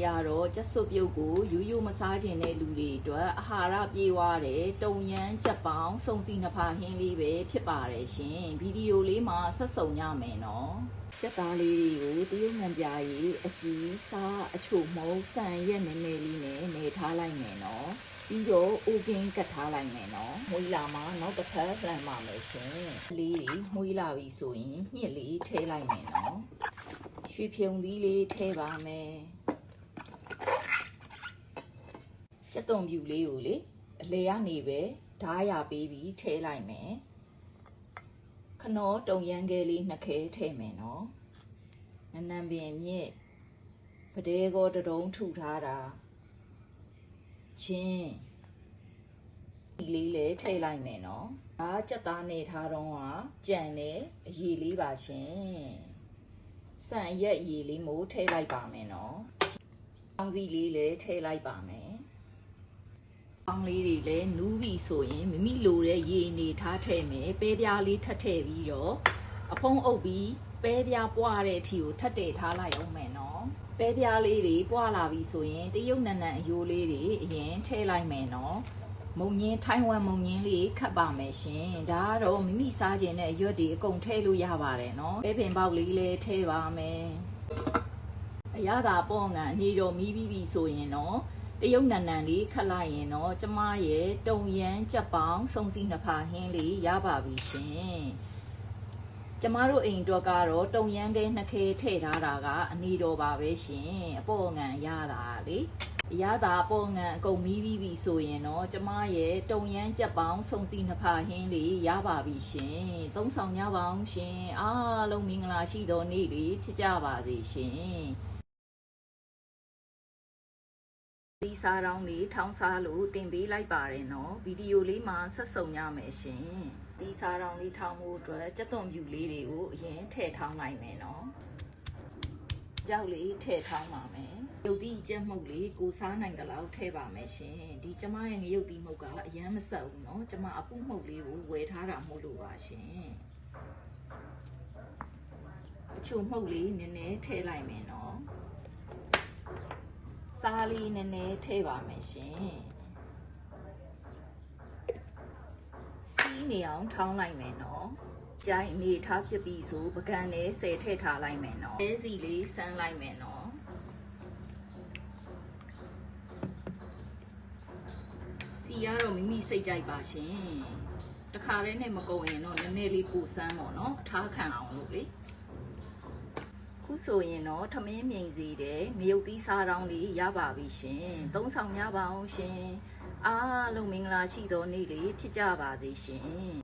ရတော့ကျက်စွပ်ပြုတ်ကိုရိုးရိုးမစားခြင်းတဲ့လူတွေအတွက်အာဟာရပြေဝတဲ့တုံရမ်းချက်ပေါင်းစုံစီနှစ်ဖာဟင်းလေးပဲဖြစ်ပါတယ်ရှင်ဗီဒီယိုလေးမှာဆက်စုံရမယ်နော်ကြက်သားလေးတွေကိုတရုတ်ငံပြားကြီးအကြီးစားအချို့မုံဆန်ရက်နေနေလေးနဲ့နေထားလိုက်မယ်နော်ပြီးတော့အိုကင်းကတ်ထားလိုက်မယ်နော်မွေးလာမှာနောက်တစ်ဖက်လှန်ပါမယ်ရှင်လေးမွေးလာပြီဆိုရင်ညှစ်လေးထည့်လိုက်မယ်နော်ရွှေဖြုံသီးလေးထည့်ပါမယ်ကြက်သွန်ပြူလေးကိုလေအလေကနေပဲဓားရပေးပြီးထည့်လိုက်မယ်ခနောတုံရမ်းကလေးနှစ်ခဲထည့်မယ်နော်နနံပင်မြစ်ပဒဲကောတတုံးထုထားတာချင်းဒီလေးလည်းထည့်လိုက်မယ်နော်ဒါကြက်သားနေထားတော့ကကြံတယ်အရည်လေးပါရှင်စံရက်အရည်လေးမို့ထည့်လိုက်ပါမယ်နော်ကောင်းစီလေးလည်းထည့်လိုက်ပါမယ်ကောင်းလေးတွေလည်းနူးပြီဆိုရင်မိမိလိုတဲ့ရေနေထားထည့်မယ်ပဲပြားလေးထပ်ထည့်ပြီးတော့အဖုံးအုပ်ပြီးပဲပြားပွားတဲ့အထိကိုထပ်တည်ထားလိုက်အောင်မယ်နော်ပဲပြားလေးတွေပွားလာပြီဆိုရင်တရုတ်နံနံအယိုးလေးတွေအရင်ထည့်လိုက်မယ်နော်မုံညင်းထိုင်းဝမ်မုံညင်းလေးခတ်ပါမယ်ရှင်ဒါကတော့မိမိစားခြင်းနဲ့အရွက်တွေအကုန်ထည့်လို့ရပါတယ်နော်ပဲပင်ပေါက်လေးလည်းထည့်ပါမယ်အရသာပေါ့ငံအနေတော်မီးပြီးပြီဆိုရင်တော့တရုတ်နံနံလေးခတ်လိုက်ရင်တော့ကျမရဲ့တုံရမ်းကြက်ပေါင်းစုံစီနှစ်ဖာဟင်းလေးရပါပြီရှင်ကျမတို့အိမ်အတွက်ကတော့တုံရမ်းကဲနှစ်ခဲထည့်ထားတာကအနေတော်ပါပဲရှင်အပေါ့ငံရတာလေရတာအပေါ့ငံအကုန်မီးပြီးပြီဆိုရင်တော့ကျမရဲ့တုံရမ်းကြက်ပေါင်းစုံစီနှစ်ဖာဟင်းလေးရပါပြီရှင်သုံးဆောင်ကြပါအောင်ရှင်အားလုံးမင်္ဂလာရှိသောနေ့လေးဖြစ်ကြပါစေရှင်ဒီစားတောင်းလေးထောင်းစားလို့တင်ပေးလိုက်ပါတယ်နော်ဗီဒီယိုလေးမှာဆက်စုံရမယ်ရှင်ဒီစားတောင်းလေးထောင်းဖို့အတွက်ကြက်သွန်ပြူလေးတွေကိုအရင်ထည့်ထောင်းလိုက်မယ်နော်ကြောက်လေးထည့်ထောင်းပါမယ်ရုပ်သီးကြက်မှုတ်လေးကိုစားနိုင်ကြလောက်ထည့်ပါမယ်ရှင်ဒီကျမရဲ့ငရုတ်သီးမှုတ်ကအရန်မဆက်ဘူးနော်ကျမအပူမှုတ်လေးကိုဝယ်ထားတာမို့လို့ပါရှင်အချို့မှုတ်လေးနည်းနည်းထည့်လိုက်မယ်နော်စားလေးနည်းနည်းထည့်ပါမယ်ရှင်စီးနေအောင်ထောင်းလိုက်မယ်နော်ကြိုင်နေထားဖြစ်ပြီဆိုပကံလေး10ထည့်ထားလိုက်မယ်နော်အဲစီလေးစမ်းလိုက်မယ်နော်စီကတော့မိမိစိတ်ကြိုက်ပါရှင်တခါတည်းနဲ့မကုန်ရင်တော့နည်းနည်းလေးပိုစမ်းပေါ့နော်ထားခံအောင်လို့လေခုဆိုရင်တော့ထမင်းမြိန်စီတဲ့ငရုတ်သီးစားတောင်းလေးရပါပြီရှင်သုံးဆောင်ကြပါအောင်ရှင်အားလုံးမင်္ဂလာရှိသောနေ့လေးဖြစ်ကြပါစေရှင်